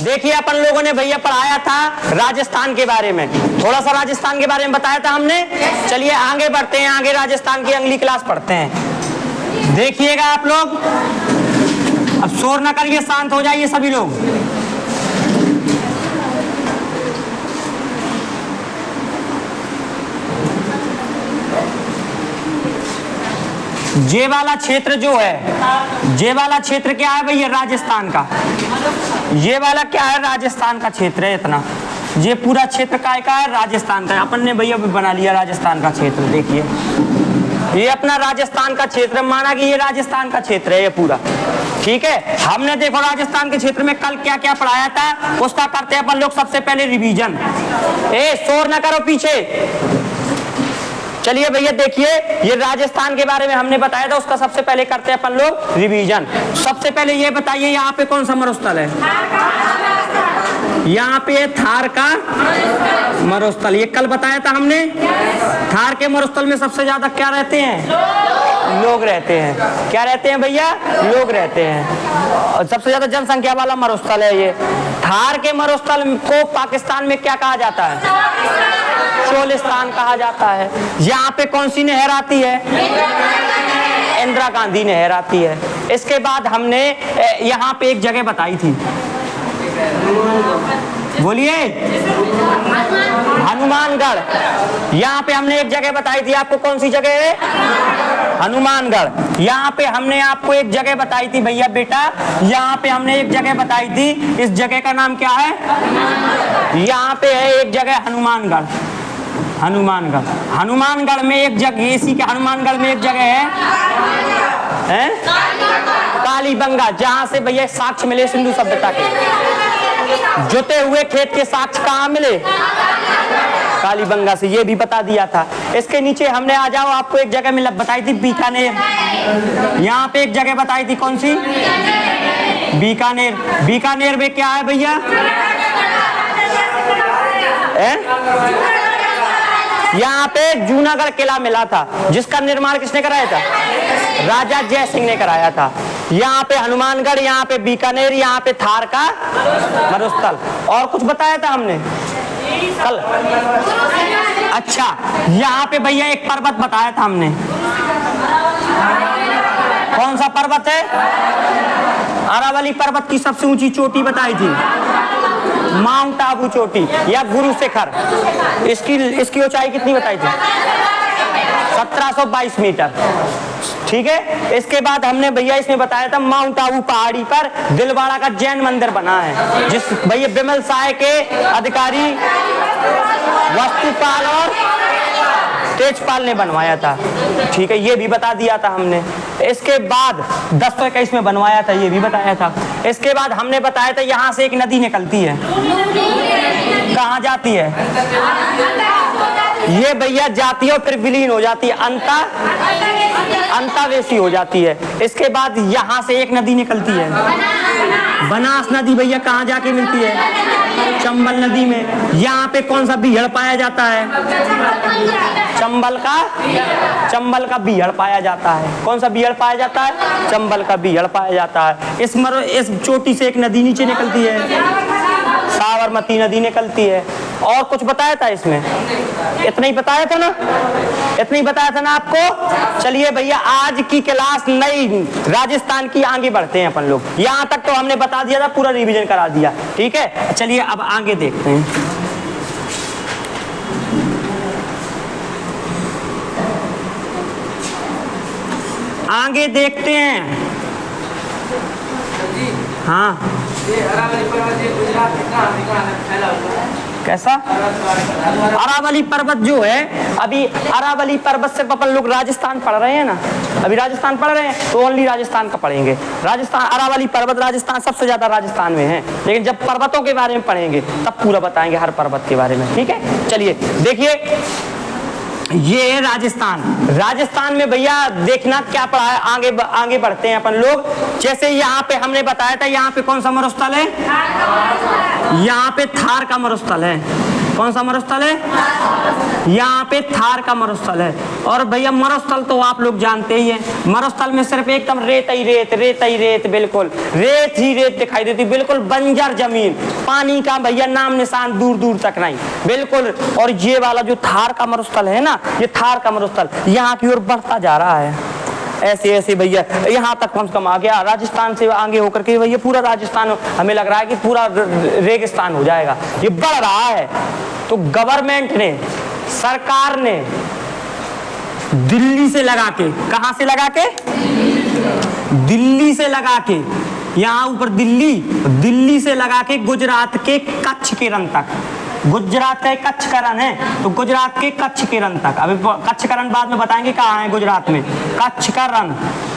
देखिए अपन लोगों ने भैया पढ़ाया था राजस्थान के बारे में, थोड़ा सा राजस्थान के बारे में बताया था हमने। चलिए आगे बढ़ते हैं, आगे राजस्थान की अगली क्लास पढ़ते हैं। देखिएगा आप लोग, अब शोर ना करिए, शांत हो जाइए सभी लोग। ये वाला क्षेत्र जो है, ये वाला क्षेत्र क्या है भैया? राजस्थान का। ये वाला क्या है? राजस्थान का क्षेत्र है इतना। ये पूरा क्षेत्र काय का है? राजस्थान का। अपन ने भैया बना लिया राजस्थान का क्षेत्र। देखिए ये अपना राजस्थान का क्षेत्र, माना कि ये राजस्थान का क्षेत्र है ये पूरा, ठीक है। हमने देखो राजस्थान के क्षेत्र में कल क्या क्या पढ़ाया था, उसका करते हैं अपन लोग सबसे पहले रिवीजन। शोर ना करो पीछे। चलिए भैया देखिए, ये राजस्थान के बारे में हमने बताया था, उसका सबसे पहले करते हैं अपन लोग रिवीजन। सबसे पहले ये बताइए यहाँ पे कौन सा मरुस्थल है? यहाँ पे थार का मरुस्थल, ये कल बताया था हमने। थार के मरुस्थल में सबसे ज्यादा क्या रहते हैं? लोग रहते हैं। क्या रहते हैं भैया? लोग रहते हैं। और सबसे ज्यादा जनसंख्या वाला मरुस्थल है ये। थार के मरुस्थल को पाकिस्तान में क्या कहा जाता है? चोलिस्तान कहा जाता है। यहाँ पे कौन सी नहर आती है? इंदिरा गांधी नहर आती है। इसके बाद हमने यहाँ पे एक जगह बताई थी, बोलिए, हनुमानगढ़। यहाँ पे हमने एक जगह बताई थी आपको, कौन सी जगह है? हनुमानगढ़। यहाँ पे हमने आपको एक जगह बताई थी भैया बेटा, यहाँ पे हमने एक जगह बताई थी, इस जगह का नाम क्या है? यहाँ पे है एक जगह हनुमानगढ़। हनुमानगढ़, हनुमानगढ़ में एक जगह, इसी के हनुमानगढ़ में एक जगह है कालीबंगा, जहां से भैया साक्ष्य मिले सिंधु सभ्यता के। जुते हुए खेत के साक्ष्य कहाँ मिले? कालीबंगा से। ये भी बता दिया था। इसके नीचे हमने आ जाओ, आपको एक जगह मिला बताई थी बीकानेर। यहाँ पे एक जगह बताई थी, कौन सी? बीकानेर। बीकानेर में क्या है भैया? यहाँ पे जूनागढ़ किला मिला था, जिसका निर्माण किसने कराया था? राजा जय सिंह ने कराया था। यहाँ पे हनुमानगढ़, यहाँ पे बीकानेर, यहाँ पे थार का मरुस्थल। और कुछ बताया था हमने कल? अच्छा, यहाँ पे भैया एक पर्वत बताया था हमने। कौन सा पर्वत है? अरावली पर्वत की सबसे ऊंची चोटी बताई थी, माउंट आबू चोटी या गुरु शिखर। इसकी ऊंचाई कितनी बताई थी? 1722 मीटर, ठीक है। इसके बाद हमने भैया इसमें बताया था माउंट आबू पहाड़ी पर दिलवाड़ा का जैन मंदिर बना है, जिस भैया बिमल साय के अधिकारी वस्तुपाल और तेजपाल ने बनवाया था, ठीक है। ये भी बता दिया था हमने। इसके बाद 1021 में बनवाया था, ये भी बताया था। इसके बाद हमने बताया था यहाँ से एक नदी निकलती है, कहाँ जाती है? ये भैया जाती है और फिर विलीन हो जाती है, अंतावेशी हो जाती है। इसके बाद यहाँ से एक नदी निकलती है, बनास नदी भैया, कहाँ जाके मिलती है? चंबल नदी में। यहाँ पे कौन सा बीहड़ पाया जाता है? चंबल का बीहड़ पाया जाता है। कौन सा बीहड़ पाया जाता है? चंबल का बीहड़ पाया जाता है। इस चोटी से एक नदी नीचे निकलती है, साबरमती नदी निकलती है। और कुछ बताया था इसमें? इतना ही बताया था ना? इतना ही बताया था ना आपको? चलिए भैया आज की क्लास नई राजस्थान की आगे बढ़ते हैं अपन लोग। यहाँ तक तो हमने बता दिया था, पूरा रिवीजन करा दिया, ठीक है। चलिए अब आगे देखते हैं। आगे देखते हैं। हाँ कैसा? अरावली पर्वत जो है, अभी अरावली पर्वत से अपन लोग राजस्थान पढ़ रहे हैं ना, अभी राजस्थान पढ़ रहे हैं तो ओनली राजस्थान का पढ़ेंगे। राजस्थान, अरावली पर्वत राजस्थान, सबसे ज्यादा राजस्थान में है, लेकिन जब पर्वतों के बारे में पढ़ेंगे तब पूरा बताएंगे हर पर्वत के बारे में, ठीक है। चलिए देखिए, ये है राजस्थान। राजस्थान में भैया देखना क्या पढ़ा है, आगे बढ़ते हैं अपन लोग। जैसे यहाँ पे हमने बताया था, यहाँ पे कौन सा मरुस्थल है? यहाँ पे थार का मरुस्थल है। कौन सा मरुस्थल है? यहाँ पे थार का मरुस्थल है। और भैया मरुस्थल तो आप लोग जानते ही हैं, मरुस्थल में सिर्फ एकदम रेत ही रेत, रेत ही रेत, बिल्कुल रेत ही रेत दिखाई देती, बिल्कुल बंजर जमीन, पानी का भैया नाम निशान दूर दूर तक नहीं, बिल्कुल। और ये वाला जो थार का मरुस्थल है ना, ये थार का मरुस्थल यहाँ की ओर बढ़ता जा रहा है, ऐसे ऐसे भैया यहाँ तक कम से कम आ गया। राजस्थान से आगे होकर के भैया पूरा राजस्थान हमें लग रहा है कि पूरा रेगिस्तान हो जाएगा, ये बढ़ रहा है। तो गवर्नमेंट ने, सरकार ने दिल्ली से लगा के, कहां से लगा के? दिल्ली से लगा के, यहाँ ऊपर दिल्ली, दिल्ली से लगा के गुजरात के कच्छ के रण तक, गुजरात का कच्छ का रण है तो गुजरात के कच्छ के रण तक, अभी कच्छ का रण बाद में बताएंगे कहाँ है गुजरात में, कच्छ का रण,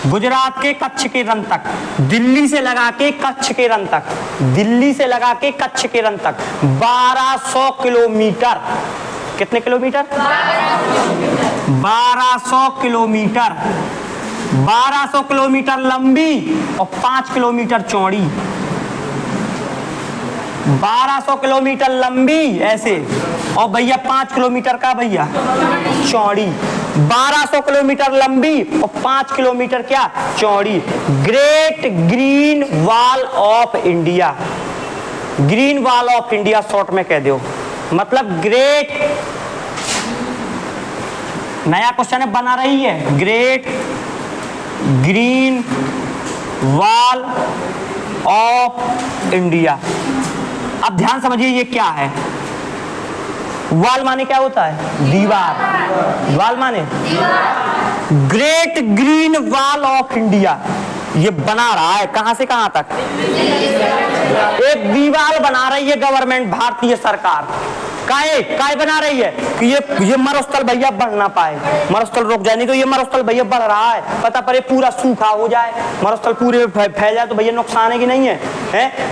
गुजरात के कच्छ के रण तक, दिल्ली से लगा के कच्छ के रण तक, दिल्ली से लगा के कच्छ के रण तक 1200 किलोमीटर। कितने किलोमीटर? 1200 किलोमीटर, 1200 किलोमीटर लंबी और 5 किलोमीटर चौड़ी, 1200 किलोमीटर लंबी ऐसे, और भैया 5 किलोमीटर का भैया चौड़ी, 1200 किलोमीटर लंबी और 5 किलोमीटर क्या चौड़ी। Great green wall of India, green wall of India short में कह दो, मतलब ग्रेट, नया क्वेश्चन है बना रही है, great green wall of India. अब ध्यान समझिए ये क्या है। वॉल माने क्या होता है? दीवार। वॉल माने great green wall of India, ये बना रहा है कहां से कहां तक? एक दीवार बना रही है गवर्नमेंट, भारतीय सरकार। काय बना रही है कि ये मरुस्थल भैया बढ़ ना पाए, मरुस्थल रुक जाए, नहीं तो ये मरुस्थल भैया बढ़ रहा है, पता पड़े पूरा सूखा हो जाए, मरुस्थल पूरे फैल जाए तो भैया नुकसान है कि नहीं है,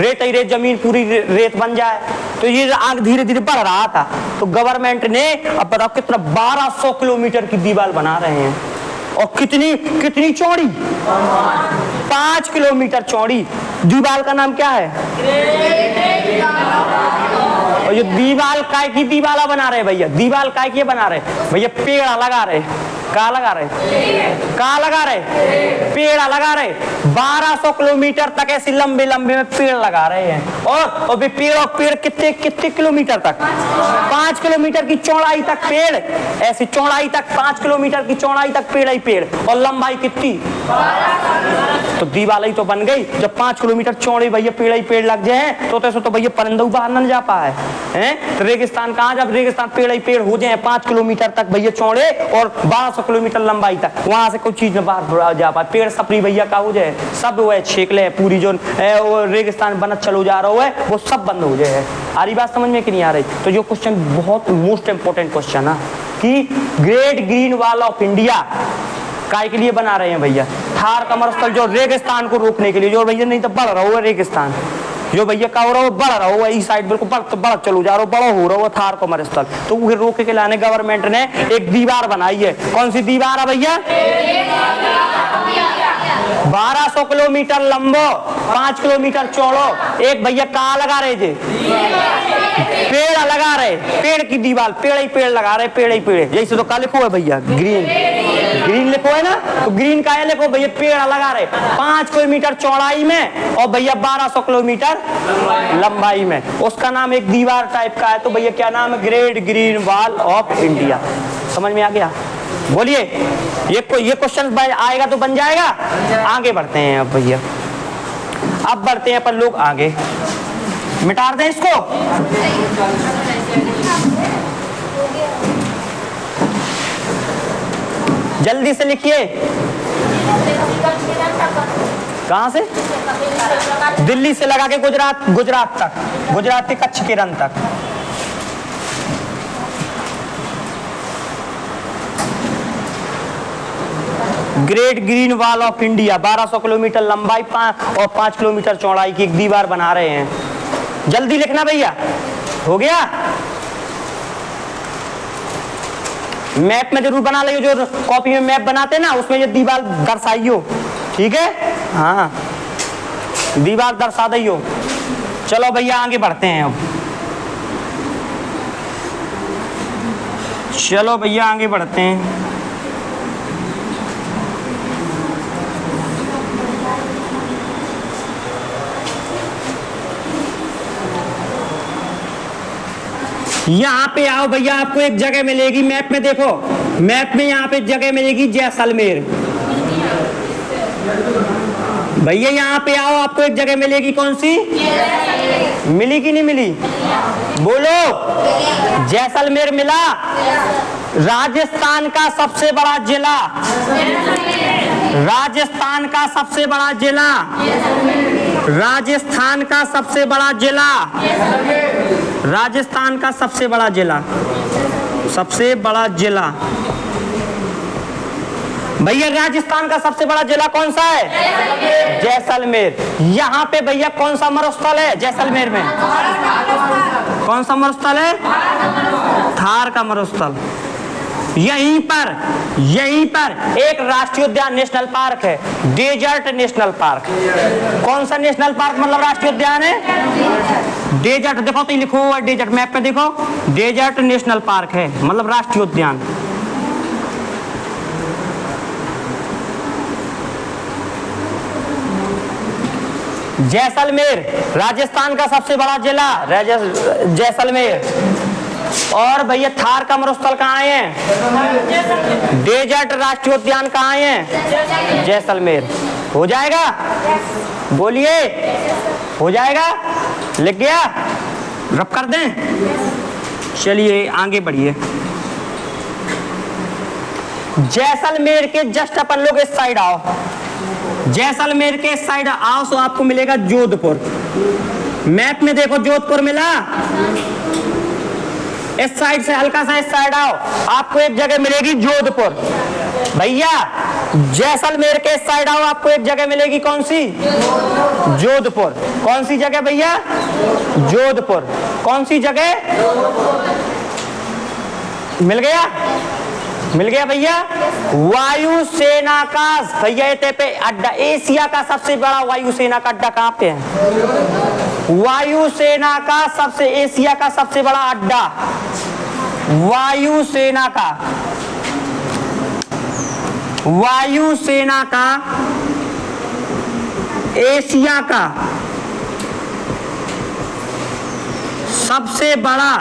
रेत ही रेत, जमीन पूरी रेत बन जाए। तो ये आग धीरे धीरे बढ़ रहा था, तो गवर्नमेंट ने अब बताओ कितना 1200 किलोमीटर की दीवार बना रहे हैं, और कितनी कितनी चौड़ी? 5 किलोमीटर चौड़ी। दीवार का नाम क्या है? और ये दीवार काय की दीवाला बना रहे भैया, दीवार काय की बना रहे भैया? पेड़ लगा रहे, कहाँ लगा रहे? कहाँ लगा रहे? पेड़ लगा रहे। 1200 किलोमीटर तक ऐसे लंबे लंबे में पेड़ लगा रहे हैं, और भी पेड़, और पेड़ कितने कितने किलोमीटर तक? 5 किलोमीटर की चौड़ाई तक पेड़, ऐसी चौड़ाई तक 5 किलोमीटर की चौड़ाई तक पेड़ ही पेड़, और लंबाई कितनी? तो दीवार ही तो बन गई। जब 5 किलोमीटर चौड़े भैया पेड़ ही पेड़ लग जाए तो भैया परिंदा बाहर न जा पाए हैं। तो रेगिस्तान कहाँ, जब रेगिस्तान पेड़ ही पेड़ हो जाए 5 किलोमीटर तक भैया चौड़े और 1200 किलोमीटर लंबाई तक, वहां से कोई चीज न बाहर जा पाए, पेड़ सपरी भैया का हो जाए, सब वो है छेक ले, पूरी जो रेगिस्तान बनत चलो जा रहा है वो सब बंद हो जाए। आ रही बात समझ में कि नहीं आ रही? तो जो क्वेश्चन बहुत मोस्ट इंपोर्टेंट क्वेश्चन है कि great green wall of India काय के लिए बना रहे हैं भैया? थार का मरुस्थल, जो रेगिस्तान को रोकने के लिए, जो भैया नहीं तो बढ़ रहा हुआ रेगिस्तान, जो भैया का हो रहा हो बढ़ रहा हो इस साइड बिल्कुल बढ़ चलो जा रहा हो, बड़ा हो रहा हो थार का मरुस्थल, तो वो रोके के लाने गवर्नमेंट ने एक दीवार बनाई है। कौन सी दीवार है भैया? 1200 किलोमीटर लंबो, 5 किलोमीटर चौड़ो, एक भैया कहाँ लगा रहे थे? पेड़ लगा रहे, पेड़ की दीवार, पेड़ ही पेड़ लगा रहे, पेड़ ही पेड़। जैसे तो क्या लिखो है भैया? ग्रीन, ग्रीन लिखो है ना, तो ग्रीन का लिखो भैया, पेड़ लगा रहे 5 किलोमीटर चौड़ाई में और भैया 1200 किलोमीटर लंबाई में, उसका नाम एक दीवार टाइप का है। तो भैया क्या नाम है? Great green wall of India. समझ में आ गया? बोलिए, ये क्वेश्चन आएगा तो बन जाएगा। आगे बढ़ते हैं अब भैया, अब बढ़ते हैं अपन लोग आगे, मिटा दें इसको। जल्दी से लिखिए। कहां से? दिल्ली से लगा के गुजरात तक, गुजरात के कच्छ के रण तक। Great green wall of India 1200 kilometre लंबाई और 5 किलोमीटर चौड़ाई की एक दीवार बना रहे हैं। जल्दी लिखना भैया, हो गया? मैप में जरूर बना लियो, जो कॉपी में मैप बनाते ना उसमें ये दीवार दर्शाइयो, ठीक है? हाँ, दीवार दर्शा दियो। चलो भैया आगे बढ़ते हैं अब। चलो भैया आगे बढ़ते हैं। यहाँ पे आओ भैया, आपको एक जगह मिलेगी, मैप में देखो, मैप में यहाँ पे जगह मिलेगी जैसलमेर। भैया यहाँ पे आओ, आपको एक जगह मिलेगी, कौन सी? मिली कि नहीं मिली? बोलो। जैसलमेर मिला। राजस्थान का सबसे बड़ा जिला, राजस्थान का सबसे बड़ा जिला, राजस्थान का सबसे बड़ा जिला, राजस्थान का सबसे बड़ा जिला, सबसे बड़ा जिला। भैया राजस्थान का सबसे बड़ा जिला कौन सा है? जैसलमेर। यहाँ पे भैया कौन सा मरुस्थल है जैसलमेर में? कौन सा मरुस्थल है? थार का मरुस्थल। यहीं पर एक राष्ट्रीय उद्यान नेशनल पार्क है, डेजर्ट नेशनल पार्क। कौन सा नेशनल पार्क मतलब राष्ट्रीय उद्यान है? डेजर्ट। देखो तो लिखो हुआ डेजर्ट, मैप पे देखो, डेजर्ट नेशनल पार्क है मतलब राष्ट्रीय उद्यान। जैसलमेर राजस्थान का सबसे बड़ा जिला जैसलमेर। और भैया थार का मरुस्थल कहाँ है? डेजर्ट राष्ट्रीय उद्यान कहाँ है? जैसलमेर। हो जाएगा? बोलिए, हो जाएगा? लिख गया? रब कर दें? चलिए आगे बढ़िए। जैसलमेर के जस्ट अपन लोग इस साइड आओ, जैसलमेर के इस साइड आओ तो आपको मिलेगा जोधपुर। मैप में देखो जोधपुर मिला। इस साइड से हल्का सा इस साइड आओ, आपको एक जगह मिलेगी जोधपुर। भैया जैसलमेर के इस साइड आओ, आपको एक जगह मिलेगी, कौन सी? जोधपुर। कौन सी जगह भैया? जोधपुर। कौन सी जगह? मिल गया? मिल गया भैया। वायुसेना का भैया पे अड्डा, एशिया का सबसे बड़ा वायुसेना का अड्डा कहाँ पे है? वायुसेना का सबसे, एशिया का सबसे बड़ा अड्डा वायुसेना का, वायुसेना का एशिया का सबसे बड़ा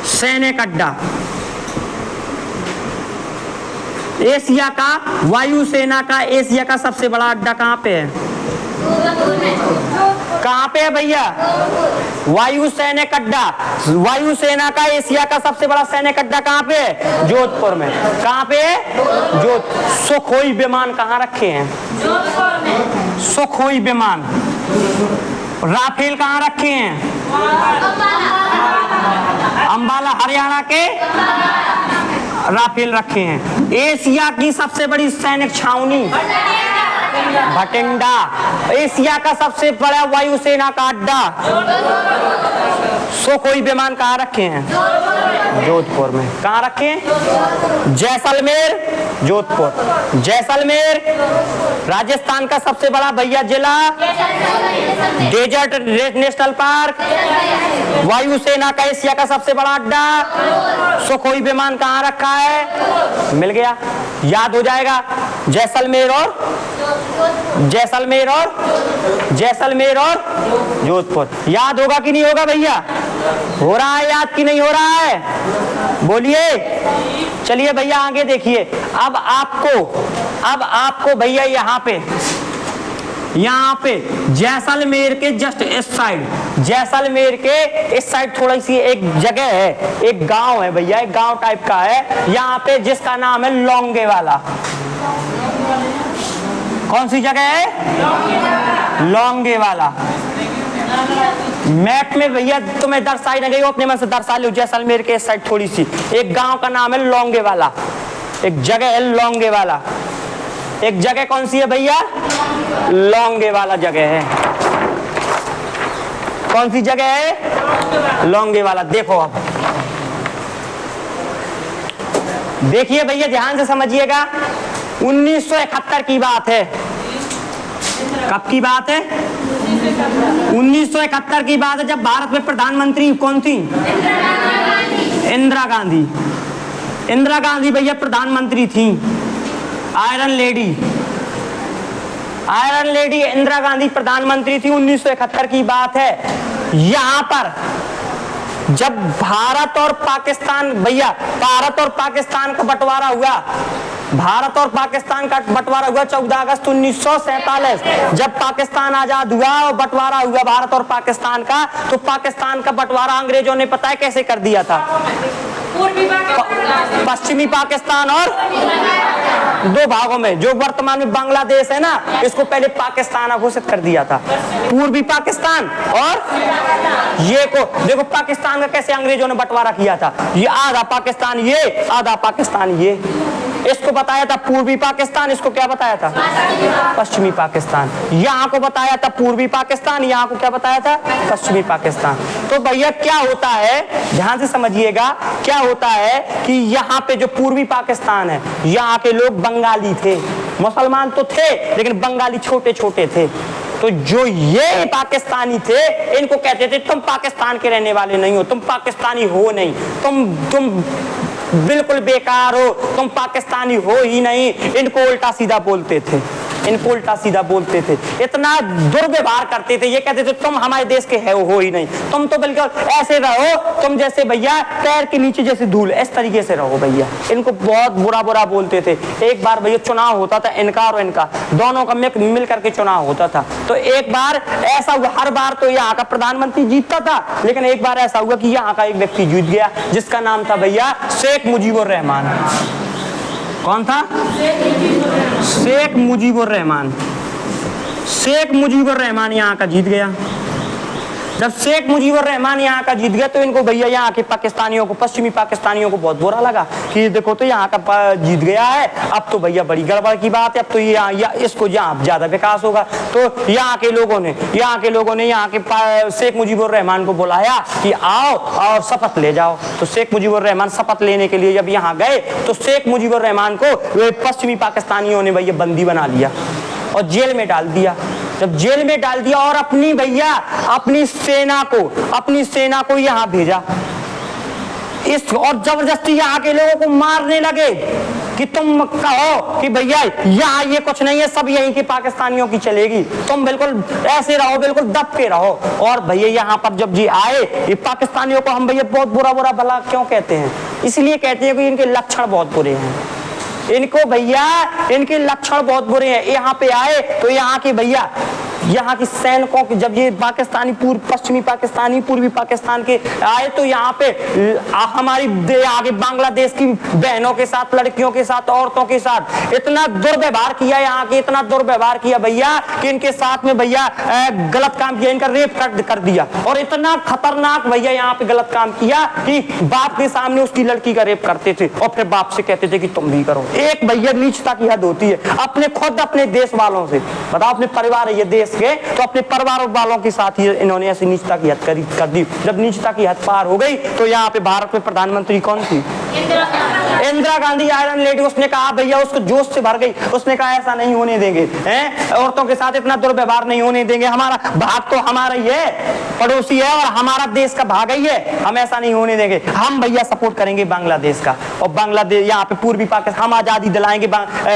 सैनिक अड्डा, एशिया का वायुसेना का एशिया का सबसे बड़ा अड्डा कहाँ पे है? कहाँ पे है भैया? वायु सैनिक अड्डा, वायुसेना का एशिया का सबसे बड़ा सैनिक अड्डा कहाँ पे है? जोधपुर में। कहाँ पे है? सुखोई विमान कहाँ रखे हैं? सुखोई विमान। राफेल कहाँ रखे हैं? अंबाला हरियाणा के राफेल रखे हैं। एशिया की सबसे बड़ी सैनिक छावनी भटिंडा। एशिया का सबसे बड़ा वायुसेना का अड्डा सुखोई विमान कहाँ रखे हैं? जोधपुर में। कहाँ रखे हैं? जैसलमेर, जोधपुर। जैसलमेर राजस्थान का सबसे बड़ा भैया जिला, डेजर्ट नेशनल पार्क, वायुसेना का एशिया का सबसे बड़ा अड्डा, सुखोई विमान कहाँ रखा है? मिल गया, याद हो जाएगा। जैसलमेर और जैसलमेर और जैसलमेर और जोधपुर। याद होगा कि नहीं होगा भैया? हो रहा है याद कि नहीं हो रहा है? बोलिए। चलिए भैया आगे देखिए। अब आपको भैया यहाँ पे जैसलमेर के जस्ट इस साइड, जैसलमेर के इस साइड थोड़ी सी एक जगह है, एक गांव है भैया, एक गांव टाइप का है यहाँ पे, जिसका नाम है लोंगेवाला। कौन सी जगह है? लोंगेवाला। मैप में भैया तुम्हें दर्शाई नहीं गई हो, अपने मन से दर्शा लो। जैसलमेर के इस साइड थोड़ी सी एक गांव का नाम है लोंगेवाला, एक जगह है लोंगेवाला। एक जगह कौन सी है भैया? लोंगेवाला जगह है। कौन सी जगह है? लोंगेवाला। देखो अब देखिए भैया, ध्यान से समझिएगा। 1971 की बात है। कब की बात है? 1971 की बात है जब भारत में प्रधानमंत्री कौन थी? इंदिरा गांधी। इंदिरा गांधी भैया प्रधानमंत्री थी। Iron lady, iron lady Indira Gandhi प्रधानमंत्री थी। 1971 की बात है। यहां पर जब भारत और पाकिस्तान भैया, भारत और पाकिस्तान का बंटवारा हुआ, भारत और पाकिस्तान का बंटवारा हुआ 14 अगस्त 1947। जब पाकिस्तान आजाद हुआ और बंटवारा हुआ भारत और पाकिस्तान का, तो पाकिस्तान का बंटवारा अंग्रेजों ने पता है कैसे कर दिया था? पश्चिमी पाकिस्तान और दो भागों में। जो वर्तमान में बांग्लादेश है ना, इसको पहले पाकिस्तान घोषित कर दिया था। पूर्वी पाकिस्तान और ये को देखो पाकिस्तान का कैसे अंग्रेजों ने बंटवारा किया था। ये आधा पाकिस्तान, ये आधा पाकिस्तान, ये इसको बताया था पूर्वी पाकिस्तान, इसको क्या बताया था? पश्चिमी पाकिस्तान। यहाँ को बताया था पूर्वी पाकिस्तान, यहाँ को क्या बताया था? पश्चिमी पाकिस्तान। तो भैया क्या होता है, ध्यान से समझिएगा, क्या होता है कि यहाँ पे जो पूर्वी पाकिस्तान है, यहाँ के लोग बंगाली थे, मुसलमान तो थे लेकिन बंगाली छोटे छोटे थे। तो जो ये पाकिस्तानी थे, इनको कहते थे तुम पाकिस्तान के रहने वाले नहीं हो, तुम पाकिस्तानी हो नहीं, तुम बिल्कुल बेकार हो, तुम पाकिस्तानी हो ही नहीं। इनको उल्टा सीधा बोलते थे, इनको उल्टा सीधा बोलते थे, इतना दुर्व्यवहार करते थे। ये कहते थे तुम हमारे देश के हो ही नहीं, तुम तो बिल्कुल ऐसे रहो, तुम जैसे भैया पैर के नीचे जैसे धूल, इस तरीके से रहो भैया। इनको बहुत बुरा बुरा बोलते थे। एक बार भैया चुनाव होता था, इनका और इनका दोनों का मिल करके चुनाव होता था। तो एक बार ऐसा हुआ, हर बार तो यहाँ का प्रधानमंत्री जीतता था, लेकिन एक बार ऐसा हुआ कि यहाँ का एक व्यक्ति जीत गया, जिसका नाम था भैया शेख मुजीबुर रहमान। कौन था? शेख मुजीबुर रहमान। शेख मुजीबुर रहमान यहाँ का जीत गया। जब शेख मुजीबुर रहमान यहाँ का जीत गया, तो इनको भैया यहाँ के पाकिस्तानियों को, पश्चिमी पाकिस्तानियों को बहुत बुरा लगा कि देखो तो यहाँ का जीत गया है, अब तो भैया बड़ी गड़बड़ की बात है, अब तो यहाँ इसको यहाँ ज्यादा विकास होगा। तो यहाँ के लोगों ने यहाँ के शेख मुजीबुर रहमान को बुलाया कि आओ और शपथ ले जाओ। तो शेख मुजीबुर रहमान शपथ लेने के लिए जब यहाँ गए, तो शेख मुजीबुर रहमान को पश्चिमी पाकिस्तानियों ने भैया बंदी बना लिया और जेल में डाल दिया। जब जेल में डाल दिया और अपनी भैया अपनी सेना को यहाँ भेजा, इस और जबरदस्ती यहाँ के लोगों को मारने लगे कि तुम कहो कि भैया यहाँ ये कुछ नहीं है, सब यहीं के पाकिस्तानियों की चलेगी, तुम बिल्कुल ऐसे रहो, बिल्कुल दब के रहो। और भैया यहाँ पर जब जी आए, ये पाकिस्तानियों को हम भैया बहुत बुरा बुरा भला क्यों कहते हैं? इसलिए कहते हैं कि इनके लक्षण बहुत बुरे हैं। इनको भैया इनके लक्षण बहुत बुरे हैं। यहाँ पे आए तो यहाँ के भैया यहाँ की सैनिकों के, जब ये पाकिस्तानी पश्चिमी पाकिस्तानी पूर्वी पाकिस्तान के आए, तो यहाँ पे हमारी आगे बांग्लादेश की बहनों के साथ, लड़कियों के साथ, औरतों के साथ इतना दुर्व्यवहार किया, यहाँ के इतना दुर्व्यवहार किया भैया कि इनके साथ में भैया गलत काम किया, इनका रेप कर दिया। और इतना खतरनाक भैया यहाँ पे गलत काम किया कि बाप के सामने उसकी लड़की का रेप करते थे और फिर बाप से कहते थे कि तुम भी करो। एक भैया नीचता की हद होती है। अपने देश वालों से बताओ, अपने परिवार ये देश के, तो अपने परिवार वालों के साथ ही इन्होंने ऐसी नीचता की हद कर दी। जब नीचता की हद पार हो गई, तो यहाँ पे भारत में प्रधानमंत्री कौन थी? Indira Gandhi, iron lady. उसने कहा भैया, उसको जोश से भर गई, उसने कहा ऐसा नहीं होने देंगे, हैं औरतों के साथ इतना दुर्व्यवहार नहीं होने देंगे, हमारा भाग तो हमारा ही है, पड़ोसी है और हमारा देश का भाग ही है, हम ऐसा नहीं होने देंगे। हम भैया सपोर्ट करेंगे बांग्लादेश का, और बांग्लादेश यहाँ पे पूर्वी पाकिस्तान, हम आजादी दिलाएंगे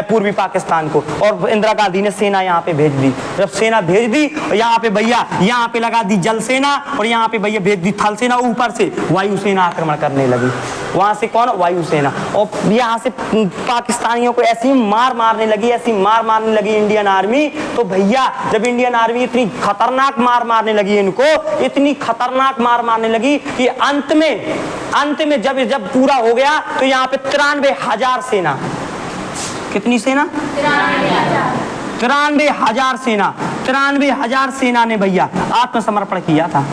पूर्वी पाकिस्तान को। और इंदिरा गांधी ने सेना यहाँ पे भेज दी। जब सेना भेज दी, यहाँ पे भैया यहाँ पे लगा दी जल सेना, और यहाँ पे भैया भेज दी थल सेना, ऊपर से वायुसेना आक्रमण करने लगी। वहां से कौन? वायुसेना। और यहाँ से पाकिस्तानियों को ऐसी मार मारने लगी इंडियन आर्मी। तो भैया जब इंडियन आर्मी इतनी खतरनाक मार मारने लगी, इनको इतनी खतरनाक मार मारने लगी कि अंत में जब पूरा हो गया, तो यहाँ पे 93,000 सेना, कितनी सेना? 93,000 सेना ने भैया आत्मसमर्पण किया था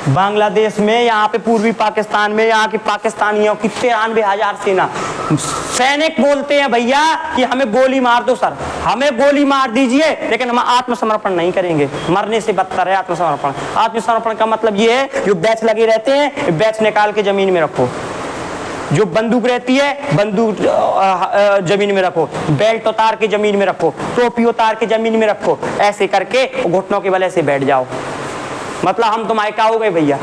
बांग्लादेश में। यहाँ पे पूर्वी पाकिस्तान में यहाँ के पाकिस्तानियों की 93,000 सेना। सैनिक बोलते हैं भैया कि हमें गोली मार दो सर, हमें गोली मार दीजिए, लेकिन हम आत्मसमर्पण नहीं करेंगे, मरने से बदतर है आत्मसमर्पण। आत्मसमर्पण का मतलब ये है, जो बैच लगे रहते हैं, बैच निकाल के जमीन में रखो, जो बंदूक रहती है बंदूक जमीन में रखो, बेल्ट उतार के जमीन में रखो, टोपी उतार के जमीन में रखो, ऐसे करके घुटनों के बल से बैठ जाओ। मतलब हम तुम्हारे क्या हो गए भैया,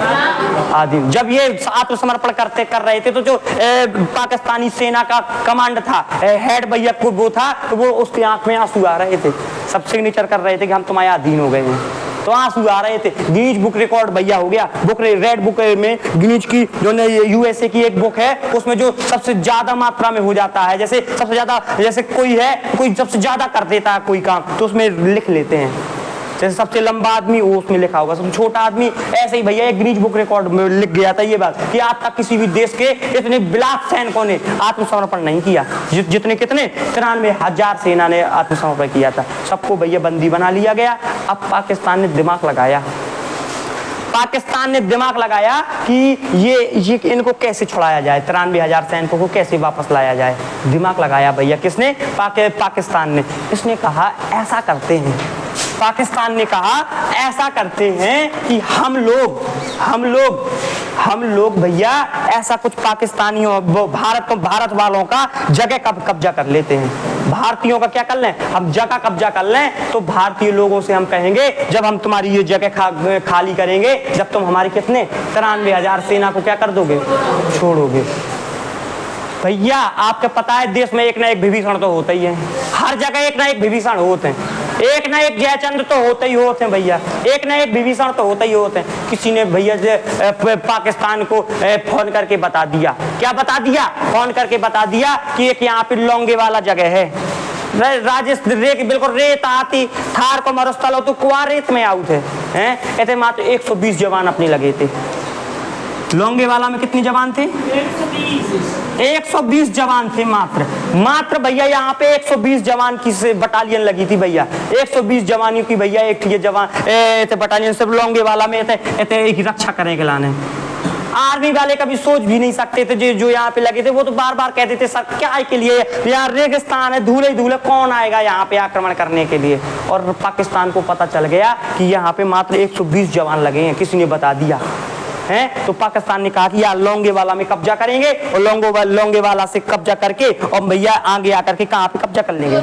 आदिम। जब ये आत्मसमर्पण कर रहे थे तो जो पाकिस्तानी सेना का कमांड था, हेड भैया को वो था, तो वो उसकी आंख में आंसू आ रहे थे, सब सिग्नेचर कर रहे थे कि हम तुम्हारे अधीन हो गए हैं, तो आंसू आ रहे थे। गिनीज बुक रिकॉर्ड भैया हो गया, बुक रेड बुक में गिनीज की जो यूएसए की एक बुक है, उसमें जो सबसे ज्यादा मात्रा में हो जाता है, जैसे सबसे ज्यादा, जैसे कोई है कोई सबसे ज्यादा कर देता है कोई काम तो उसमें लिख लेते हैं, जैसे सबसे लंबा आदमी वो उसमें लिखा होगा, सबसे छोटा आदमी ऐसे ही भैया एक गिनीज बुक रिकॉर्ड में लिख गया था ये बात कि आज तक किसी भी देश के इतने बिलात सैनिकों ने आत्मसमर्पण नहीं किया जितने कितने 93,000 सेना ने आत्मसमर्पण किया था। सबको भैया बंदी बना लिया गया। अब पाकिस्तान ने दिमाग लगाया, पाकिस्तान ने दिमाग लगाया कि ये इनको कैसे छुड़ाया जाए, 93,000 सैनिकों को कैसे वापस लाया जाए। दिमाग लगाया भैया किसने, पाकिस्तान ने। इसने कहा ऐसा करते हैं, पाकिस्तान ने कहा ऐसा करते हैं कि हम लोग भैया ऐसा कुछ पाकिस्तानियों भारत वालों का जगह कब्जा कर लेते हैं। भारतीयों का क्या कर लें, हम जगह कब्जा कर लें, तो भारतीय लोगों से हम कहेंगे जब हम तुम्हारी ये जगह खाली करेंगे, जब तुम हमारी कितने 93,000 सेना को क्या कर दोगे, छोड़ोगे। भैया आपको पता है देश में एक ना एक विभीषण तो होता ही है, हर जगह एक ना एक विभीषण होते हैं, एक ना एक जयचंद्र तो होते ही होते हैं भैया, एक ना एक विभीषण तो होते ही होते हैं। किसी ने भैया पाकिस्तान को फोन करके बता दिया, क्या बता दिया, फोन करके बता दिया कि एक यहाँ पे लोंगे वाला जगह है, राजस्थान बिल्कुल रेत आती थार को मरुस्थल हो तो कुआं रेत में आउट है, ऐसे मात्र 120 जवान अपने लगे थे। लोंगे वाला में कितने जवान थे, 120 जवान थे मात्र भैया। यहाँ पे 120 जवान की बटालियन लगी थी भैया, 120 जवानों की भैया एक जवान बटालियन सब लोंगे वाला में एक रक्षा करेंगे लाने। आर्मी वाले कभी सोच भी नहीं सकते थे, जो यहाँ पे लगे थे वो तो बार बार कहते थे सर क्या के लिए, यहाँ रेगिस्तान है, धूले धूले, कौन आएगा यहाँ पे आक्रमण करने के लिए। और पाकिस्तान को पता चल गया कि यहाँ पे मात्र 120 जवान लगे हैं, किसी ने बता दिया है। तो पाकिस्तान ने कहा कि यार लोंगे वाला में कब्जा करेंगे, और लोंगे वाला से कब्जा करके और भैया आगे आकर के कहाँ पे कब्जा कर लेंगे,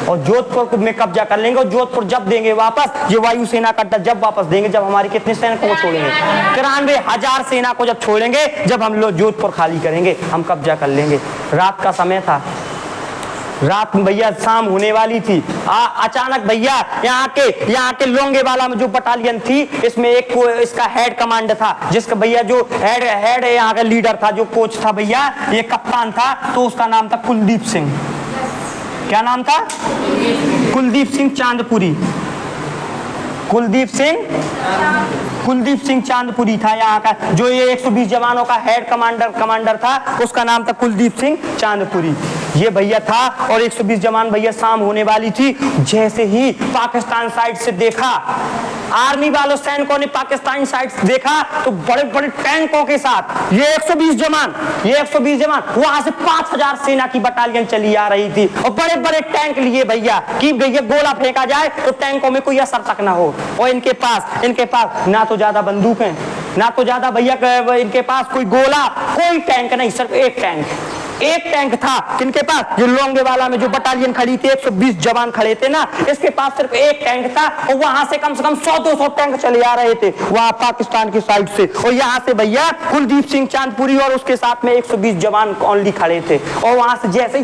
और जोधपुर में कब्जा कर लेंगे। और जोधपुर जब देंगे वापस, ये वायुसेना का अड्डा जब वापस देंगे, जब हमारी कितने सैनिकों को छोड़ेंगे, 93,000 सेना को जब छोड़ेंगे, जब हम लोग जोधपुर खाली करेंगे, हम कब्जा कर लेंगे। रात का समय था, रात में भैया शाम होने वाली थी। अचानक भैया यहाँ के लोंगे वाला में जो बटालियन थी, इसमें एक इसका हेड कमांडर था, जिसका भैया जो हेड यहाँ का लीडर था, जो कोच था भैया, ये कप्तान था, तो उसका नाम था कुलदीप सिंह। क्या नाम था, कुलदीप सिंह चांदपुरी। कुलदीप सिंह चांदपुरी था यहाँ का, जो ये 120 जवानों का हेड कमांडर था, उसका नाम था कुलदीप सिंह चांदपुरी। ये भैया था, और 120 जवान भैया शाम होने वाली थी, जैसे ही पाकिस्तान साइड से देखा, आर्मी वालों सैनिकों ने पाकिस्तानी साइड से देखा, तो बड़े बड़े टैंकों के साथ ये 120 जवान वहां से 5,000 सेना की बटालियन चली आ रही थी, और बड़े बड़े टैंक लिए भैया कि भैया गोला फेंका जाए तो टैंकों में कोई असर तक ना हो। और इनके पास ना तो ज्यादा बंदूक है, ना तो ज्यादा भैया इनके पास कोई गोला, कोई टैंक नहीं, सिर्फ एक टैंक था। किनके पास, जो लोंगे वाला में जो बटालियन खड़ी थी, 120 जवान खड़े थे ना, इसके पास सिर्फ एक टैंक था, और वहां से कम 100-200 टैंक चले आ रहे थे वहां पाकिस्तान की साइड से। और यहाँ से भैया कुलदीप सिंह चांदपुरी और उसके साथ में 120 जवान ओनली खड़े थे। और वहां से जैसे ही